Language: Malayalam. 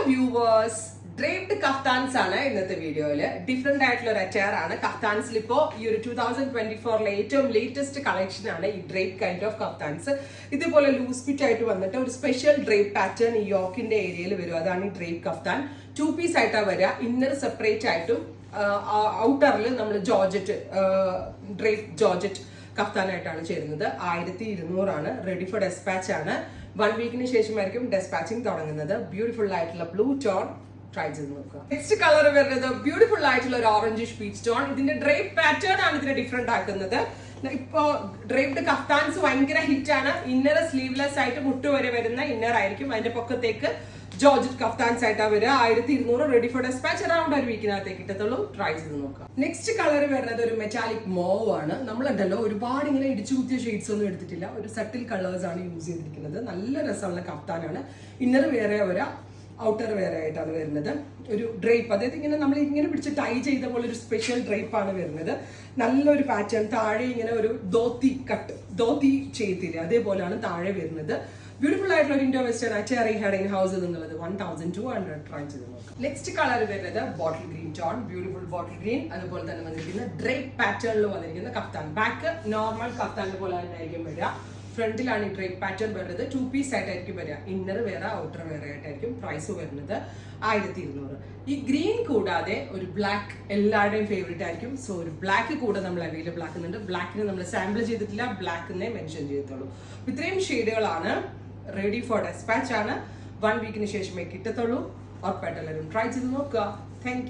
വ്യൂവേഴ്സ്, ഡ്രേപ്ഡ് കഫ്താൻസ് ആണ് ഇന്നത്തെ വീഡിയോയില്. ഡിഫറെന്റ് ആയിട്ടുള്ള ഒരു അറ്റയർ ആണ്. കഫ്താൻസിൽ ഇപ്പോ ഈ ഒരു 2024 ഏറ്റവും ലേറ്റസ്റ്റ് കളക്ഷൻ ആണ് ഈ ഡ്രേപ്പ് കൈൻഡ് ഓഫ് കഫ്താൻസ്. ഇതുപോലെ ലൂസ് ഫിറ്റ് ആയിട്ട് വന്നിട്ട് ഒരു സ്പെഷ്യൽ ഡ്രേപ്പ് പാറ്റേൺ ഈ യോക്കിന്റെ ഏരിയയിൽ വരും. അതാണ് ഈ ഡ്രേപ്പ് കഫ്താൻ. 2 പീസ് ആയിട്ടാണ് വരിക. ഇന്നർ സെപ്പറേറ്റ് ആയിട്ടും ഔട്ടറിൽ നമ്മൾ ജോർജറ്റ് ഡ്രേപ്പ് ജോർജറ്റ് കഫ്താനായിട്ടാണ് ചേരുന്നത്. 1200 ആണ്. റെഡി ഫോർ ഡെസ്പാച്ച് ആണ്. 1 വീക്കിന് ശേഷമായിരിക്കും ഡെസ്പാച്ചിങ് തുടങ്ങുന്നത്. ബ്യൂട്ടിഫുൾ ആയിട്ടുള്ള ബ്ലൂ ടോൺ ട്രൈ ചെയ്ത് നോക്കുക. നെക്സ്റ്റ് കളർ വരുന്നത് ബ്യൂട്ടിഫുൾ ആയിട്ടുള്ള ഒരു ഓറഞ്ചിഷ് പീച്ച് ടോൺ. ഇതിന്റെ ഡ്രേപ്പ് പാറ്റേൺ ആണ് ഇതിനെ ഡിഫറെന്റ് ആക്കുന്നത്. ഇപ്പോ ഡ്രേപ്ഡ് കഫ്താൻസ് ഭയങ്കര ഹിറ്റ് ആണ്. ഇന്നർ സ്ലീവ്ലെസ് ആയിട്ട് മുട്ട് വരെ വരുന്ന ഇന്നർ ആയിരിക്കും. അതിന്റെ പൊക്കത്തേക്ക് ജോർജറ്റ് കഫ്താൻസ് ആയിട്ടാണ് വരിക. 1200 റെഡി ഫോർ ഡെസ്പാച്ച്. അറൌണ്ട് 1 വീക്കിനകത്തേക്ക് കിട്ടത്തുള്ളൂ. ട്രൈ ചെയ്ത് നോക്കാം. നെക്സ്റ്റ് കളർ വരുന്നത് ഒരു മെറ്റാലിക് മോവ് ആണ്. നമ്മളുണ്ടല്ലോ ഒരുപാട് ഇങ്ങനെ ഇടിച്ചു കുത്തിയ ഷെയ്ഡ്സ് ഒന്നും എടുത്തിട്ടില്ല. ഒരു സട്ടിൽ കളേഴ്സ് ആണ് യൂസ് ചെയ്തിരിക്കുന്നത്. നല്ല രസമുള്ള കഫ്താനാണ്. ഇന്നർ വേറെ വരാ, ഔട്ടർ വേറെ ആയിട്ടാണ് വരുന്നത്. ഒരു ഡ്രേപ്പ്, അതായത് ഇങ്ങനെ നമ്മൾ ഇങ്ങനെ പിടിച്ച് ടൈ ചെയ്ത പോലെ ഒരു സ്പെഷ്യൽ ഡ്രേപ്പ് ആണ് വരുന്നത്. നല്ലൊരു പാറ്റേൺ. താഴെ ഇങ്ങനെ ഒരു ധോത്തി കട്ട്, ധോത്തി ചെയ്തില്ല, അതേപോലെയാണ് താഴെ വരുന്നത്. ബ്യൂട്ടിഫുൾ ആയിട്ടുള്ള ഒരു Indo western cherry heading house എന്നുള്ളത് 1200 ട്രൈ ചെയ്ത് നോക്കാം. നെക്സ്റ്റ് കളർ വരുന്നത് bottle green tone. Beautiful bottle green. അതുപോലെ തന്നെ വന്നിരിക്കുന്ന ഡ്രേപ്പ് പാറ്റേണിൽ വന്നിരിക്കുന്ന കഫ്താൻ. ബാക്ക് നോർമൽ കഫ്താന്റെ പോലെ തന്നെ ആയിരിക്കും വരിക. ഫ്രണ്ടിലാണ് ഈ ഡ്രേപ്പ് പാറ്റേൺ വരുന്നത്. 2 പീസ് ആയിട്ടായിരിക്കും വരിക. ഇന്നർ വേറെ, ഔട്ടർ വേറെ ആയിട്ടായിരിക്കും. പ്രൈസ് വരുന്നത് 1200. ഈ ഗ്രീൻ കൂടാതെ ഒരു ബ്ലാക്ക് എല്ലാവരുടെയും ഫേവറേറ്റ് ആയിരിക്കും. സോ ഒരു ബ്ലാക്ക് കൂടെ നമ്മൾ അവൈലബിൾ ആക്കുന്നുണ്ട്. ബ്ലാക്കിന് നമ്മൾ സാമ്പിൾ ചെയ്തിട്ടില്ല, ബ്ലാക്കിനെ മെൻഷൻ ചെയ്തിട്ടുള്ളൂ. ഇത്രയും ഷെയ്ഡുകളാണ്. റെഡി ഫോർ ഡെസ്പാച്ച് ആണ്. 1 വീക്കിന് ശേഷമേ കിട്ടത്തുള്ളൂ. ഉറപ്പായിട്ട് എല്ലാവരും ട്രൈ ചെയ്ത് നോക്കുക. Thank you.